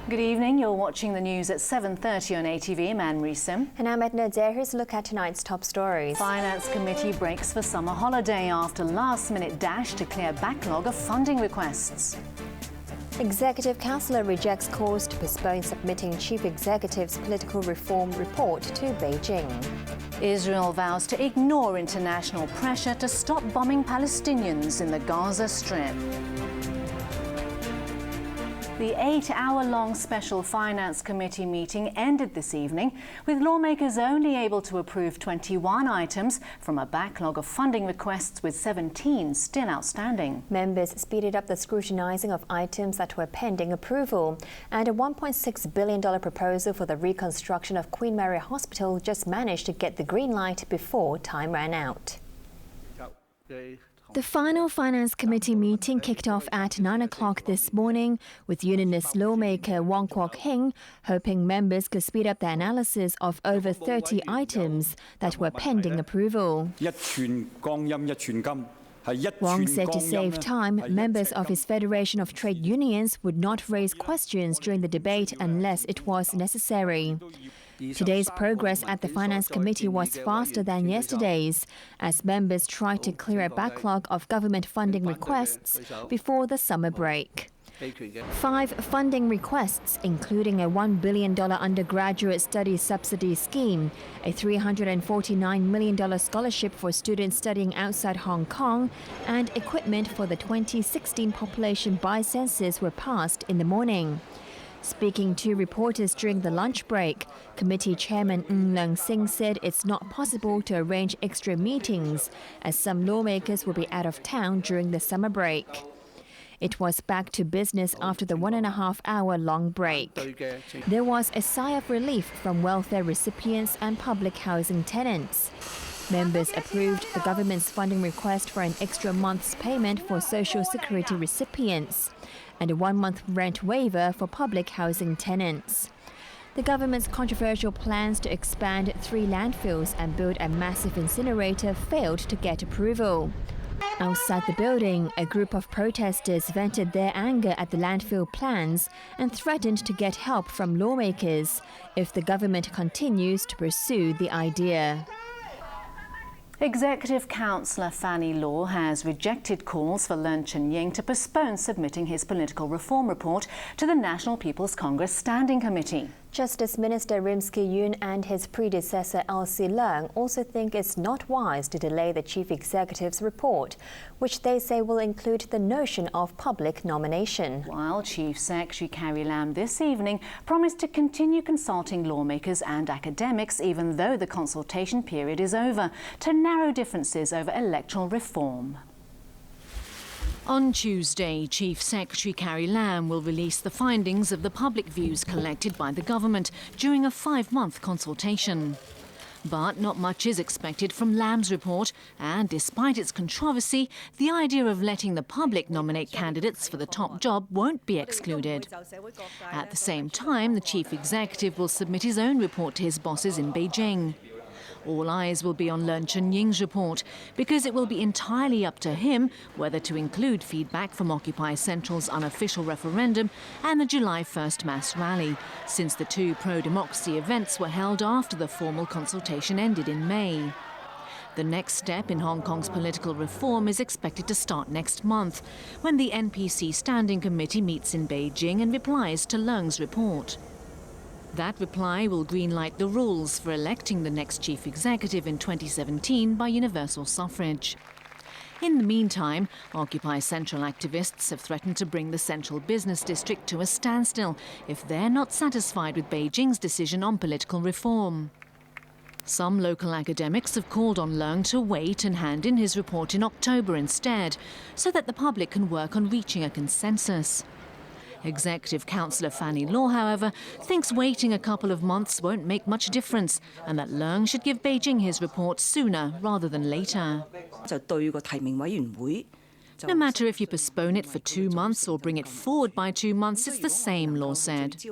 Good evening. You're watching the news at 7:30 on ATV. I'm Anne Reesom. And I'm Edna. Here's a look at tonight's top stories. Finance Committee breaks for summer holiday after last-minute dash to clear backlog of funding requests. Executive Councillor rejects calls to postpone submitting Chief Executive's political reform report to Beijing. Israel vows to ignore international pressure to stop bombing Palestinians in the Gaza Strip. The 8-hour-long Special Finance Committee meeting ended this evening, with lawmakers only able to approve 21 items from a backlog of funding requests, with 17 still outstanding. Members speeded up the scrutinising of items that were pending approval, and a $1.6 billion proposal for the reconstruction of Queen Mary Hospital just managed to get the green light before time ran out. The final Finance Committee meeting kicked off at 9 o'clock this morning, with Unionist lawmaker Wong Kwok Hing hoping members could speed up the analysis of over 30 items that were pending approval. Wong said to save time, members of his Federation of Trade Unions would not raise questions during the debate unless it was necessary. Today's progress at the Finance Committee was faster than yesterday's, as members tried to clear a backlog of government funding requests before the summer break. 5 funding requests, including a $1 billion undergraduate study subsidy scheme, a $349 million scholarship for students studying outside Hong Kong, and equipment for the 2016 population bi-census were passed in the morning. Speaking to reporters during the lunch break, Committee Chairman Ng Leng Sing said it's not possible to arrange extra meetings, as some lawmakers will be out of town during the summer break. It was back to business after the 1.5-hour-long break. There was a sigh of relief from welfare recipients and public housing tenants. Members approved the government's funding request for an extra month's payment for Social Security recipients and a 1-month rent waiver for public housing tenants. The government's controversial plans to expand 3 landfills and build a massive incinerator failed to get approval. Outside the building, a group of protesters vented their anger at the landfill plans and threatened to get help from lawmakers if the government continues to pursue the idea. Executive Councillor Fanny Law has rejected calls for Leung Chun-ying to postpone submitting his political reform report to the National People's Congress Standing Committee. Justice Minister Rim-Kee-yoon and his predecessor Elsie Leung also think it's not wise to delay the Chief Executive's report, which they say will include the notion of public nomination. While Chief Secretary Carrie Lam this evening promised to continue consulting lawmakers and academics even though the consultation period is over, to narrow differences over electoral reform. On Tuesday, Chief Secretary Carrie Lam will release the findings of the public views collected by the government during a 5-month consultation. But not much is expected from Lam's report, and despite its controversy, the idea of letting the public nominate candidates for the top job won't be excluded. At the same time, the Chief Executive will submit his own report to his bosses in Beijing. All eyes will be on Leung Chun-ying's report, because it will be entirely up to him whether to include feedback from Occupy Central's unofficial referendum and the July 1st mass rally, since the 2 pro-democracy events were held after the formal consultation ended in May. The next step in Hong Kong's political reform is expected to start next month, when the NPC Standing Committee meets in Beijing and replies to Leung's report. That reply will greenlight the rules for electing the next chief executive in 2017 by universal suffrage. In the meantime, Occupy Central activists have threatened to bring the central business district to a standstill if they're not satisfied with Beijing's decision on political reform. Some local academics have called on Leung to wait and hand in his report in October instead, so that the public can work on reaching a consensus. Executive Councillor Fanny Law, however, thinks waiting a couple of months won't make much difference, and that Leung should give Beijing his report sooner rather than later. No matter if you postpone it for 2 months or bring it forward by 2 months, it's the same, Law said.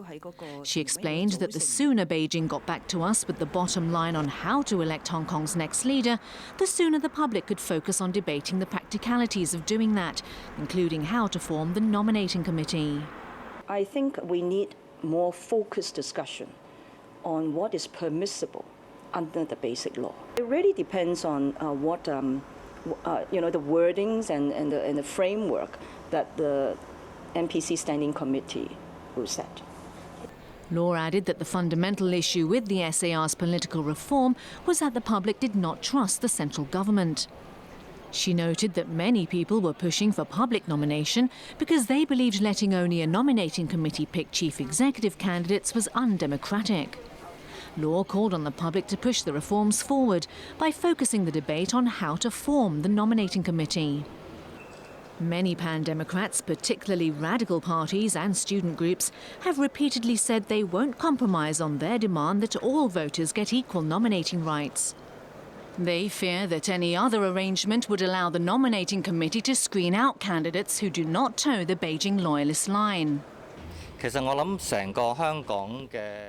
She explained that the sooner Beijing got back to us with the bottom line on how to elect Hong Kong's next leader, the sooner the public could focus on debating the practicalities of doing that, including how to form the nominating committee. I think we need more focused discussion on what is permissible under the basic law. It really depends on what the wordings and the framework that the NPC Standing Committee will set. Law added that the fundamental issue with the SAR's political reform was that the public did not trust the central government. She noted that many people were pushing for public nomination because they believed letting only a nominating committee pick chief executive candidates was undemocratic. Law called on the public to push the reforms forward by focusing the debate on how to form the nominating committee. Many pan-democrats, particularly radical parties and student groups, have repeatedly said they won't compromise on their demand that all voters get equal nominating rights. They fear that any other arrangement would allow the nominating committee to screen out candidates who do not toe the Beijing loyalist line.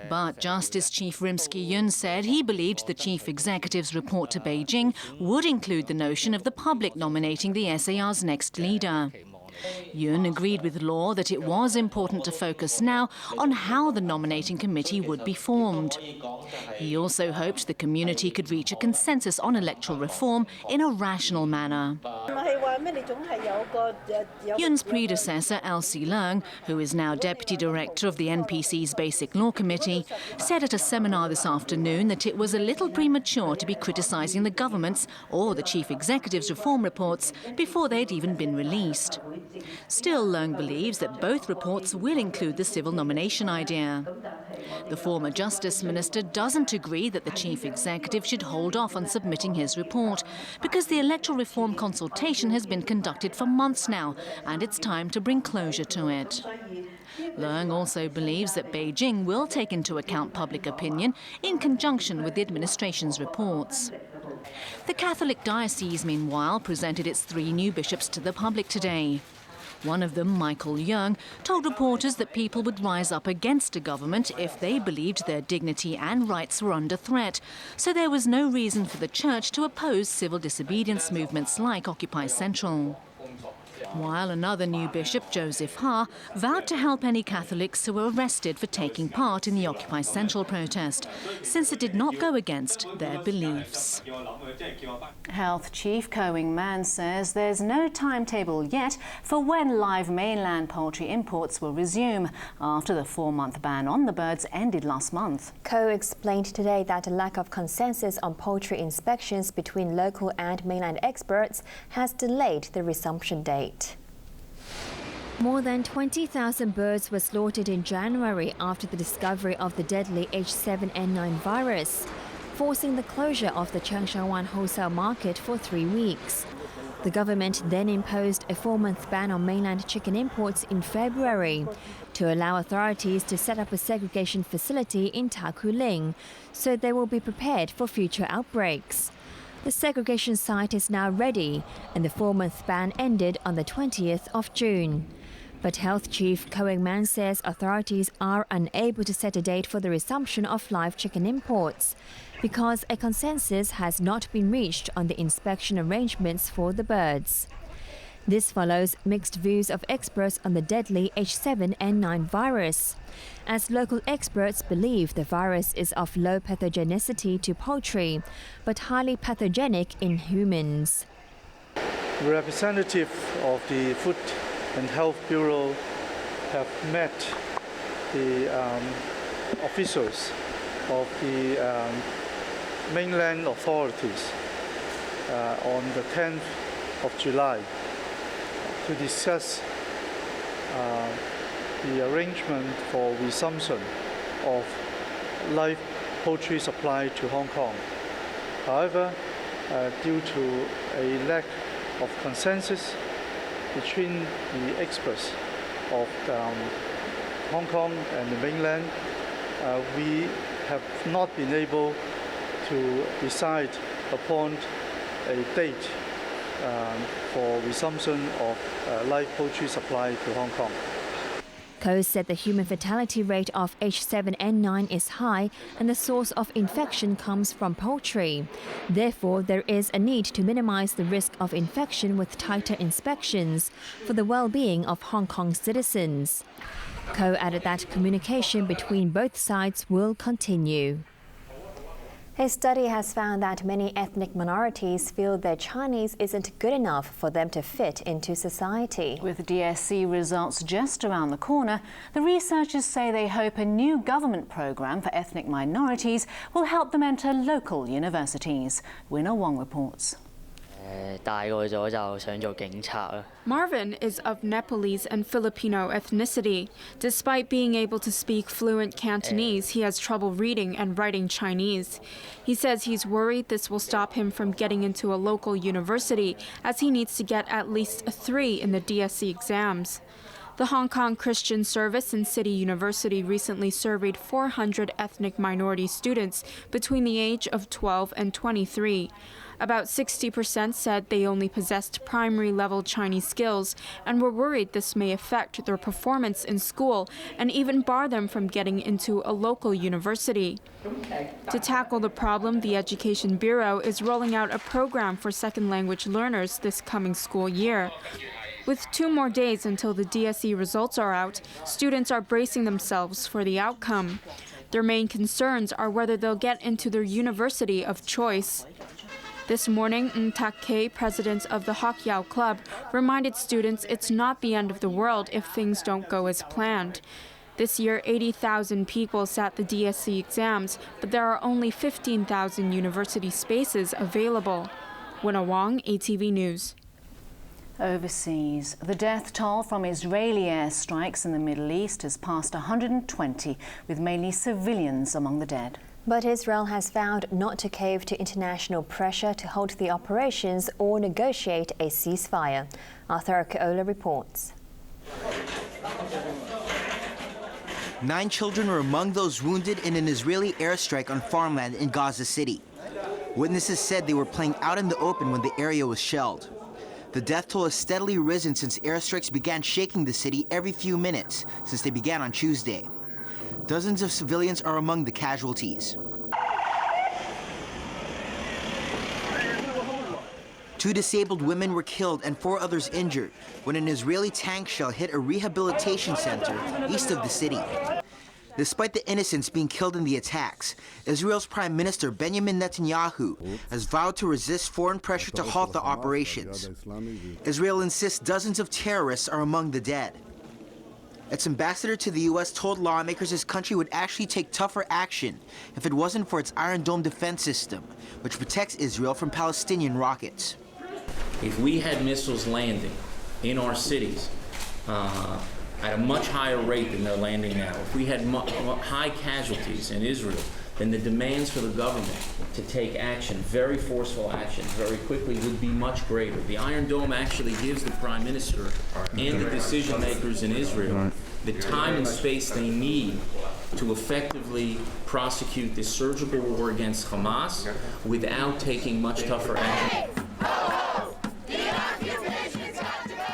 But Justice Chief Rimsky-Yun said he believed the chief executive's report to Beijing would include the notion of the public nominating the SAR's next leader. Yun agreed with Law that it was important to focus now on how the nominating committee would be formed. He also hoped the community could reach a consensus on electoral reform in a rational manner. Yun's predecessor, Elsie Leung, who is now Deputy Director of the NPC's Basic Law Committee, said at a seminar this afternoon that it was a little premature to be criticising the government's or the chief executive's reform reports before they'd even been released. Still, Leung believes that both reports will include the civil nomination idea. The former Justice Minister doesn't agree that the chief executive should hold off on submitting his report because the electoral reform consultation has been conducted for months now and it's time to bring closure to it. Leung also believes that Beijing will take into account public opinion in conjunction with the administration's reports. The Catholic diocese, meanwhile, presented its 3 new bishops to the public today. One of them, Michael Young, told reporters that people would rise up against a government if they believed their dignity and rights were under threat, so there was no reason for the church to oppose civil disobedience movements like Occupy Central. While another new bishop, Joseph Ha, vowed to help any Catholics who were arrested for taking part in the Occupy Central protest, since it did not go against their beliefs. Health Chief Ko Wing-man says there's no timetable yet for when live mainland poultry imports will resume after the 4-month ban on the birds ended last month. Ko explained today that a lack of consensus on poultry inspections between local and mainland experts has delayed the resumption date. More than 20,000 birds were slaughtered in January after the discovery of the deadly H7N9 virus, forcing the closure of the Changshawan wholesale market for 3 weeks. The government then imposed a 4-month ban on mainland chicken imports in February to allow authorities to set up a segregation facility in Takuling, so they will be prepared for future outbreaks. The segregation site is now ready, and the 4-month ban ended on the 20th of June. But Health Chief Ko Wing-man says authorities are unable to set a date for the resumption of live chicken imports because a consensus has not been reached on the inspection arrangements for the birds. This follows mixed views of experts on the deadly H7N9 virus, as local experts believe the virus is of low pathogenicity to poultry, but highly pathogenic in humans. Representatives of the Food and Health Bureau have met the officials of the mainland authorities on the 10th of July to discuss the arrangement for resumption of live poultry supply to Hong Kong. However, due to a lack of consensus between the experts of Hong Kong and the mainland, we have not been able to decide upon a date for resumption of live poultry supply to Hong Kong. Ko said the human fatality rate of H7N9 is high and the source of infection comes from poultry. Therefore, there is a need to minimize the risk of infection with tighter inspections for the well-being of Hong Kong citizens. Ko added that communication between both sides will continue. A study has found that many ethnic minorities feel their Chinese isn't good enough for them to fit into society. With DSE results just around the corner, the researchers say they hope a new government program for ethnic minorities will help them enter local universities. Winner Wong reports. Marvin is of Nepalese and Filipino ethnicity. Despite being able to speak fluent Cantonese, he has trouble reading and writing Chinese. He says he's worried this will stop him from getting into a local university, as he needs to get at least a 3 in the DSE exams. The Hong Kong Christian Service and City University recently surveyed 400 ethnic minority students between the age of 12 and 23. About 60% said they only possessed primary-level Chinese skills and were worried this may affect their performance in school and even bar them from getting into a local university. To tackle the problem, the Education Bureau is rolling out a program for second-language learners this coming school year. With 2 more days until the DSE results are out, students are bracing themselves for the outcome. Their main concerns are whether they'll get into their university of choice. This morning, Ng Tak Kei, president of the Hock Yao Club, reminded students it's not the end of the world if things don't go as planned. This year, 80,000 people sat the DSE exams, but there are only 15,000 university spaces available. Winna Wong, ATV News. Overseas, the death toll from Israeli airstrikes in the Middle East has passed 120, with mainly civilians among the dead. But Israel has vowed not to cave to international pressure to halt the operations or negotiate a ceasefire. Arthur Keola reports. 9 children were among those wounded in an Israeli airstrike on farmland in Gaza City. Witnesses said they were playing out in the open when the area was shelled. The death toll has steadily risen since airstrikes began shaking the city every few minutes since they began on Tuesday. Dozens of civilians are among the casualties. 2 disabled women were killed and 4 others injured when an Israeli tank shell hit a rehabilitation center east of the city. Despite the innocents being killed in the attacks, Israel's Prime Minister Benjamin Netanyahu has vowed to resist foreign pressure to halt the operations. Israel insists dozens of terrorists are among the dead. Its ambassador to the U.S. told lawmakers his country would actually take tougher action if it wasn't for its Iron Dome defense system, which protects Israel from Palestinian rockets. If we had missiles landing in our cities at a much higher rate than they're landing now, if we had high casualties in Israel, then the demands for the government to take action, very forceful action, very quickly would be much greater. The Iron Dome actually gives the Prime Minister and the decision makers in Israel the time and space they need to effectively prosecute this surgical war against Hamas without taking much tougher action.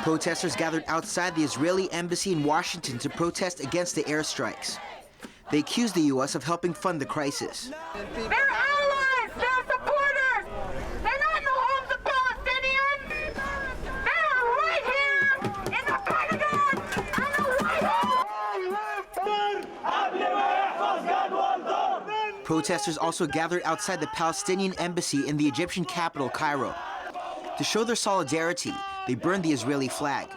Protesters gathered outside the Israeli embassy in Washington to protest against the airstrikes. They accused the U.S. of helping fund the crisis. They're allies! They're supporters! They're not in the homes of Palestinians! They're right here in the Pentagon and the White House! Protesters also gathered outside the Palestinian embassy in the Egyptian capital, Cairo. To show their solidarity, they burned the Israeli flag.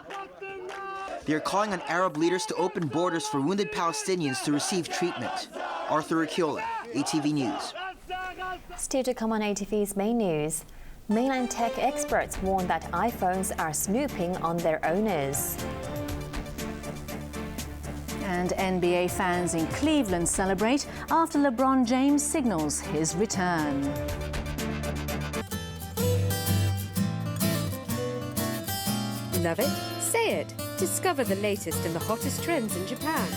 They are calling on Arab leaders to open borders for wounded Palestinians to receive treatment. Arthur Keola, ATV News. Still to come on ATV's main news. Mainland tech experts warn that iPhones are snooping on their owners. And NBA fans in Cleveland celebrate after LeBron James signals his return. Love it? Say it. Discover the latest and the hottest trends in Japan.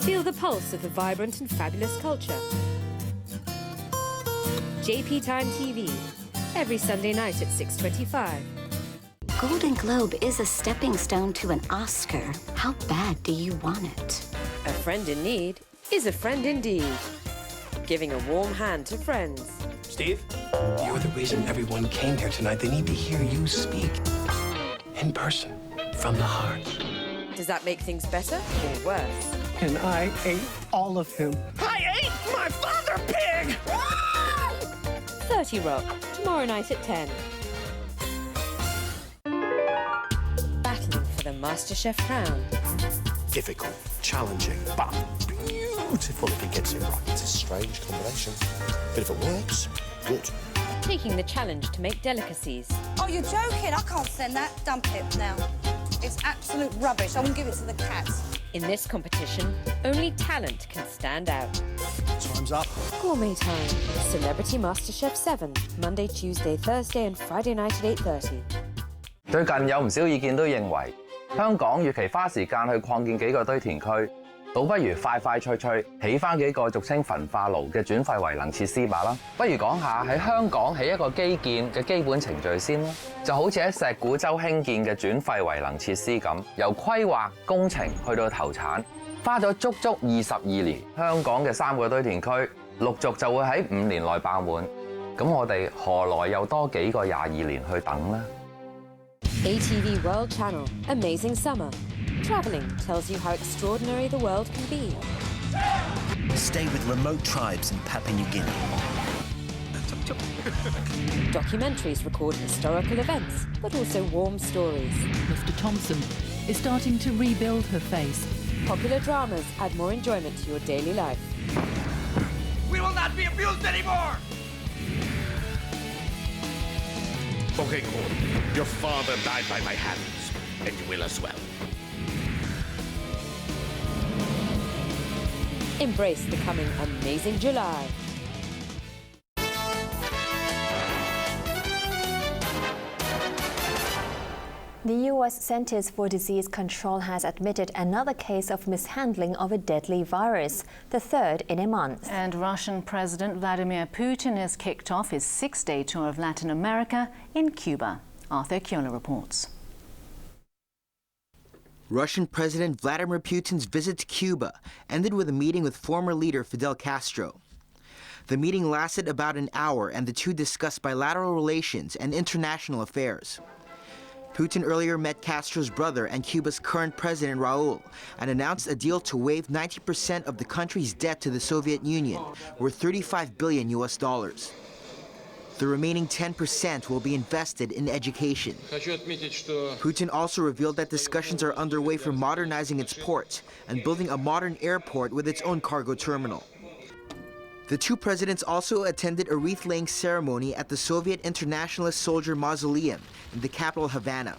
Feel the pulse of the vibrant and fabulous culture. JP Time TV, every Sunday night at 6:25. Golden Globe is a stepping stone to an Oscar. How bad do you want it? A friend in need is a friend indeed. Giving a warm hand to friends. Steve, you're the reason everyone came here tonight. They need to hear you speak in person, from the heart. Does that make things better or worse? And I ate all of him. I ate my father pig! 30 Rock, tomorrow night at 10. Battling for the MasterChef crown. Difficult, challenging, but beautiful if he gets it right. It's a strange combination. But if it works, good. Taking the challenge to make delicacies. Oh, you're joking? I can't send that. Dump it now. It's absolute rubbish. I won't give it to the cats. In this competition, only talent can stand out. Time's up. Gourmet Time. Celebrity MasterChef 7. Monday, Tuesday, Thursday and Friday night at 8:30. 最近有唔少意見都認為，香港與其花時間去擴建幾個堆填區，倒不如快快脆脆起返幾個俗稱焚化爐嘅轉廢為能設施吧啦。不如講下喺香港起一個基建嘅基本程序先啦。就好似喺石鼓洲興建嘅轉廢為能設施咁，由規劃工程去到投產，花咗足足22年。香港嘅3個堆填區陸續就會喺5年內爆滿，咁我哋何來又多幾個22年去等呢？ ATV World Channel, Amazing Summer. Traveling tells you how extraordinary the world can be. Stay with remote tribes in Papua New Guinea. Documentaries record historical events, but also warm stories. Mr. Thompson is starting to rebuild her face. Popular dramas add more enjoyment to your daily life. We will not be abused anymore! Okay, Corey. Your father died by my hands, and you will as well. Embrace the coming amazing July. The U.S. Centers for Disease Control has admitted another case of mishandling of a deadly virus, the third in a month. And Russian President Vladimir Putin has kicked off his 6-day tour of Latin America in Cuba. Arthur Kiola reports. Russian President Vladimir Putin's visit to Cuba ended with a meeting with former leader Fidel Castro. The meeting lasted about an hour, and the two discussed bilateral relations and international affairs. Putin earlier met Castro's brother and Cuba's current president Raul and announced a deal to waive 90% of the country's debt to the Soviet Union, worth $35 billion. The remaining 10% will be invested in education. Putin also revealed that discussions are underway for modernizing its ports and building a modern airport with its own cargo terminal. The two presidents also attended a wreath-laying ceremony at the Soviet Internationalist Soldier Mausoleum in the capital Havana.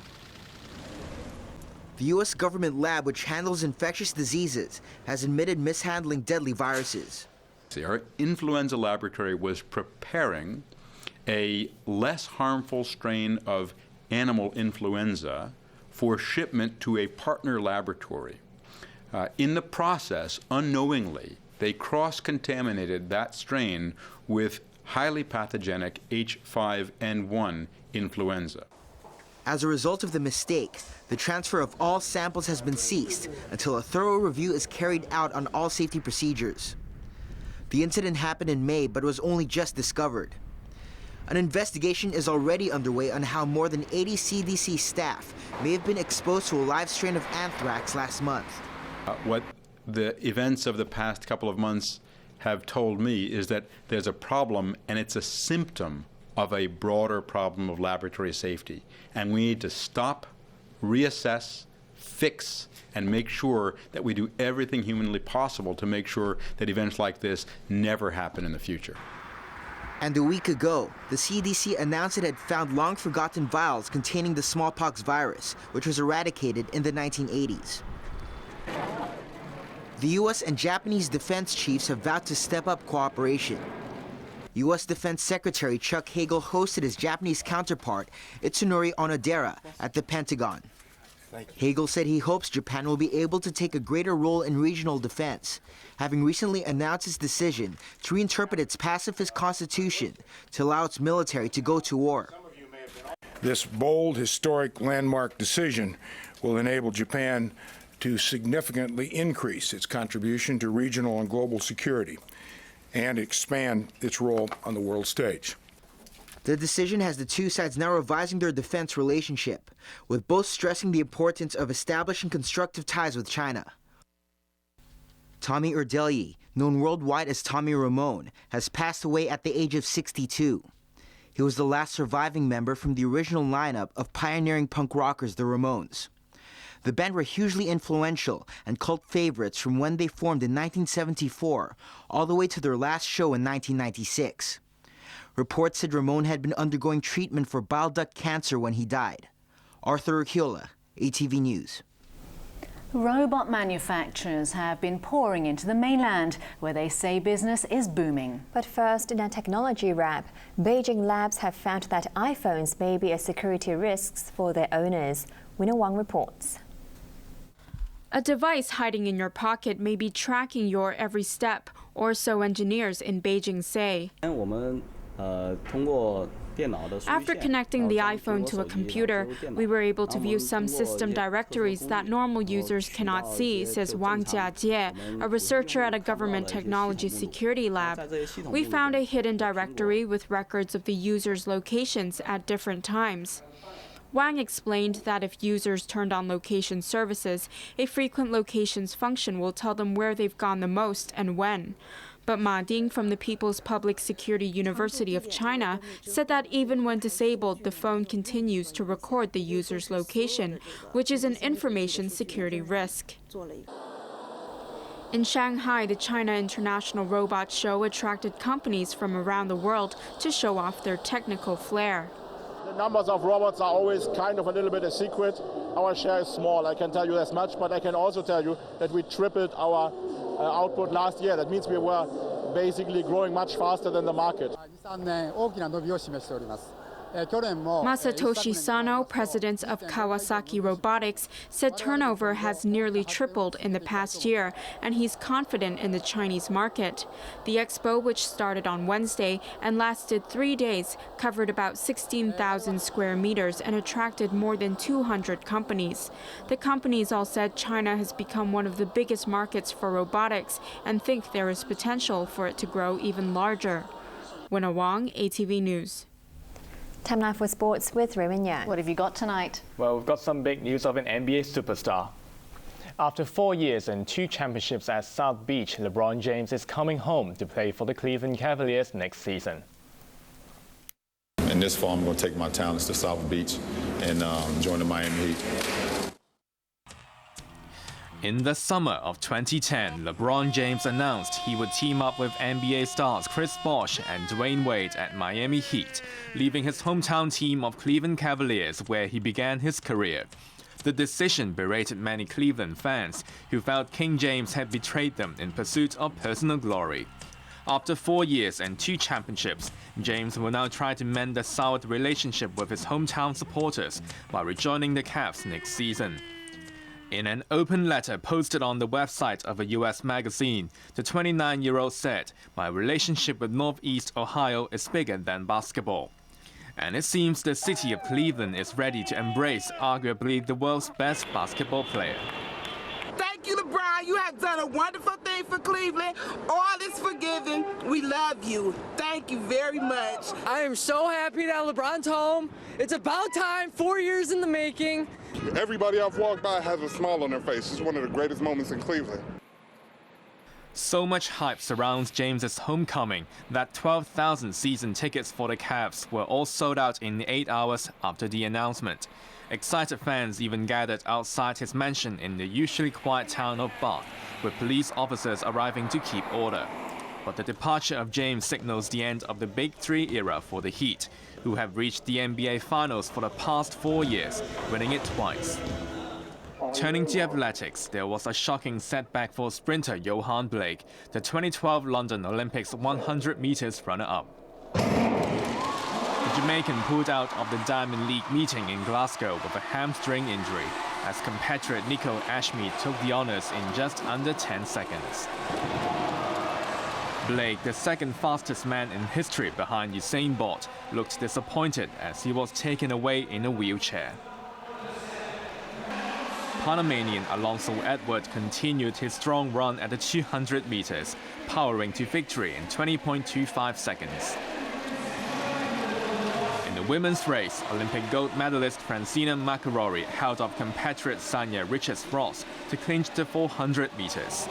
The U.S. government lab, which handles infectious diseases, has admitted mishandling deadly viruses. Our influenza laboratory was preparing a less harmful strain of animal influenza for shipment to a partner laboratory. In the process, unknowingly, they cross-contaminated that strain with highly pathogenic H5N1 influenza. As a result of the mistake, the transfer of all samples has been ceased until a thorough review is carried out on all safety procedures. The incident happened in May, but was only just discovered. An investigation is already underway on how more than 80 CDC staff may have been exposed to a live strain of anthrax last month. What the events of the past couple of months have told me is that there's a problem, and it's a symptom of a broader problem of laboratory safety. And we need to stop, reassess, fix, and make sure that we do everything humanly possible to make sure that events like this never happen in the future. And a week ago, the CDC announced it had found long-forgotten vials containing the smallpox virus, which was eradicated in the 1980s. The U.S. and Japanese defense chiefs have vowed to step up cooperation. U.S. Defense Secretary Chuck Hagel hosted his Japanese counterpart, Itsunori Onodera, at the Pentagon. Hagel said he hopes Japan will be able to take a greater role in regional defense, having recently announced its decision to reinterpret its pacifist constitution to allow its military to go to war. This bold, historic landmark decision will enable Japan to significantly increase its contribution to regional and global security and expand its role on the world stage. The decision has the two sides now revising their defense relationship, with both stressing the importance of establishing constructive ties with China. Tommy Erdelyi, known worldwide as Tommy Ramone, has passed away at the age of 62. He was the last surviving member from the original lineup of pioneering punk rockers, the Ramones. The band were hugely influential and cult favorites from when they formed in 1974 all the way to their last show in 1996. Reports said Ramone had been undergoing treatment for bile duct cancer when he died. Arthur Urquiola, ATV News. Robot manufacturers have been pouring into the mainland, where they say business is booming. But first, in a technology wrap, Beijing labs have found that iPhones may be a security risk for their owners. Winner Wang reports. A device hiding in your pocket may be tracking your every step, or so engineers in Beijing say. After connecting the iPhone to a computer, we were able to view some system directories that normal users cannot see, says Wang Jiajie, a researcher at a government technology security lab. We found a hidden directory with records of the user's locations at different times. Wang explained that if users turned on location services, a frequent locations function will tell them where they've gone the most and when. But Ma Ding from the People's Public Security University of China said that even when disabled, the phone continues to record the user's location, which is an information security risk. In Shanghai, the China International Robot Show attracted companies from around the world to show off their technical flair. The numbers of robots are always kind of a little bit a secret. Our share is small, I can tell you as much, but I can also tell you that we tripled our output last year. That means we were basically growing much faster than the market. Masatoshi Sano, president of Kawasaki Robotics, said turnover has nearly tripled in the past year, and he's confident in the Chinese market. The expo, which started on Wednesday and lasted 3 days, covered about 16,000 square meters and attracted more than 200 companies. The companies all said China has become one of the biggest markets for robotics and think there is potential for it to grow even larger. Winner Wang, ATV News. Time now for sports with Raymond Yang. What have you got tonight? Well, we've got some big news of an NBA superstar. After 4 years and 2 championships at South Beach, LeBron James is coming home to play for the Cleveland Cavaliers next season. In this fall, I'm going to take my talents to South Beach and join the Miami Heat. In the summer of 2010, LeBron James announced he would team up with NBA stars Chris Bosh and Dwayne Wade at Miami Heat, leaving his hometown team of Cleveland Cavaliers where he began his career. The decision berated many Cleveland fans who felt King James had betrayed them in pursuit of personal glory. After 4 years and 2 championships, James will now try to mend the soured relationship with his hometown supporters by rejoining the Cavs next season. In an open letter posted on the website of a U.S. magazine, the 29-year-old said, "My relationship with Northeast Ohio is bigger than basketball." And it seems the city of Cleveland is ready to embrace arguably the world's best basketball player. Thank you, LeBron. You have done a wonderful thing for Cleveland. All is forgiven. We love you. Thank you very much. I am so happy that LeBron's home. It's about time, 4 years in the making. Everybody I've walked by has a smile on their face. It's one of the greatest moments in Cleveland. So much hype surrounds James's homecoming that 12,000 season tickets for the Cavs were all sold out in 8 hours after the announcement. Excited fans even gathered outside his mansion in the usually quiet town of Bath, with police officers arriving to keep order. But the departure of James signals the end of the Big Three era for the Heat, who have reached the NBA Finals for the past 4 years, winning it twice. Turning to athletics, there was a shocking setback for sprinter Johan Blake, the 2012 London Olympics 100 meters runner-up. The Jamaican pulled out of the Diamond League meeting in Glasgow with a hamstring injury, as compatriot Nico Ashmead took the honours in just under 10 seconds. Blake, the second fastest man in history behind Usain Bolt, looked disappointed as he was taken away in a wheelchair. Panamanian Alonso Edward continued his strong run at the 200 meters, powering to victory in 20.25 seconds. women's race, Olympic gold medalist Francina McElroy held off compatriot Sanya Richards-Ross to clinch the 400 meters.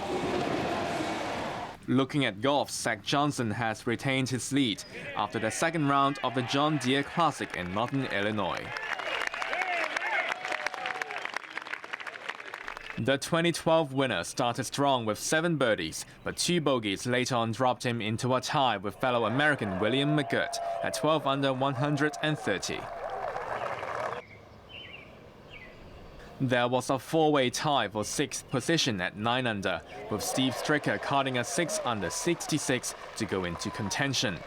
Looking at golf, Zach Johnson has retained his lead after the second round of the John Deere Classic in Northern Illinois. The 2012 winner started strong with 7 birdies, but 2 bogeys later on dropped him into a tie with fellow American William McGirt at 12 under 130. There was a 4-way tie for 6th position at 9 under, with Steve Stricker carding a 6 under 66 to go into contention.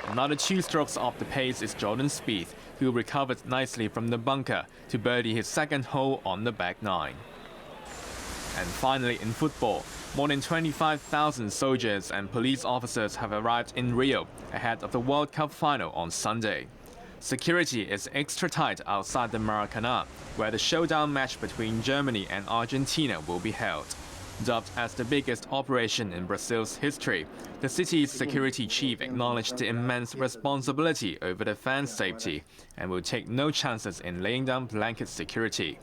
Another 2 strokes off the pace is Jordan Spieth, who recovered nicely from the bunker to birdie his second hole on the back 9. And finally, in football, more than 25,000 soldiers and police officers have arrived in Rio ahead of the World Cup final on Sunday. Security is extra tight outside the Maracanã, where the showdown match between Germany and Argentina will be held. Dubbed as the biggest operation in Brazil's history, the city's security chief acknowledged the immense responsibility over the fans' safety and will take no chances in laying down blanket security.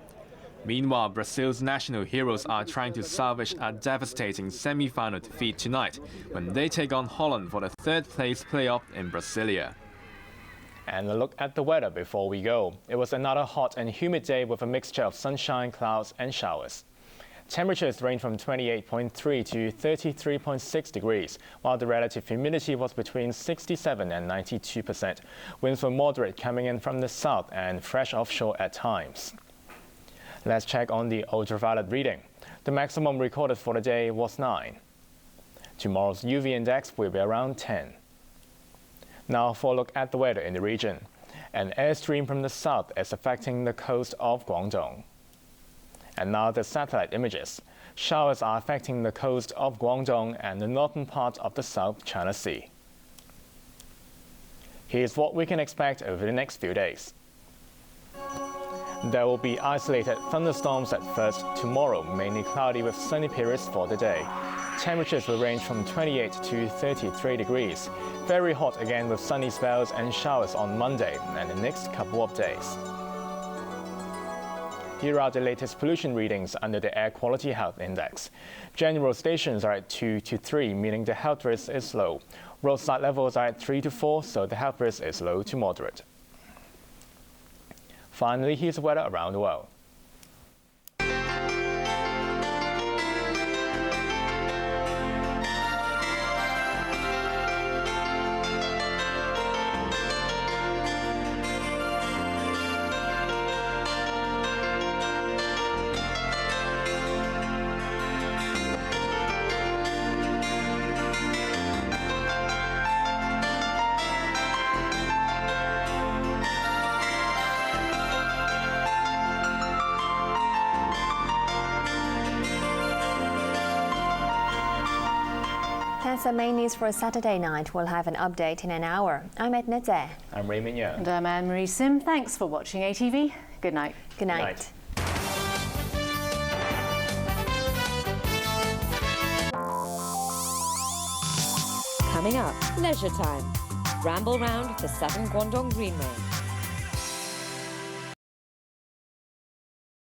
Meanwhile, Brazil's national heroes are trying to salvage a devastating semi-final defeat tonight when they take on Holland for the 3rd-place playoff in Brasilia. And a look at the weather before we go. It was another hot and humid day with a mixture of sunshine, clouds and showers. Temperatures range from 28.3 to 33.6 degrees, while the relative humidity was between 67 and 92%. Winds were moderate coming in from the south and fresh offshore at times. Let's check on the ultraviolet reading. The maximum recorded for the day was 9. Tomorrow's UV index will be around 10. Now for a look at the weather in the region. An airstream from the south is affecting the coast of Guangdong. And now the satellite images. Showers are affecting the coast of Guangdong and the northern part of the South China Sea. Here's what we can expect over the next few days. There will be isolated thunderstorms at first tomorrow, mainly cloudy with sunny periods for the day. Temperatures will range from 28 to 33 degrees. Very hot again with sunny spells and showers on Monday and the next couple of days. Here are the latest pollution readings under the Air Quality Health Index. General stations are at 2 to 3, meaning the health risk is low. Roadside levels are at 3 to 4, so the health risk is low to moderate. Finally, here's the weather around the world. That's the main news for Saturday night. We'll have an update in an hour. I'm Edna. I'm Raymond Yang. And I'm Anne-Marie Sim. Thanks for watching ATV. Good night. Good night. Coming up, leisure time. Ramble round the 7 Guangdong Greenway.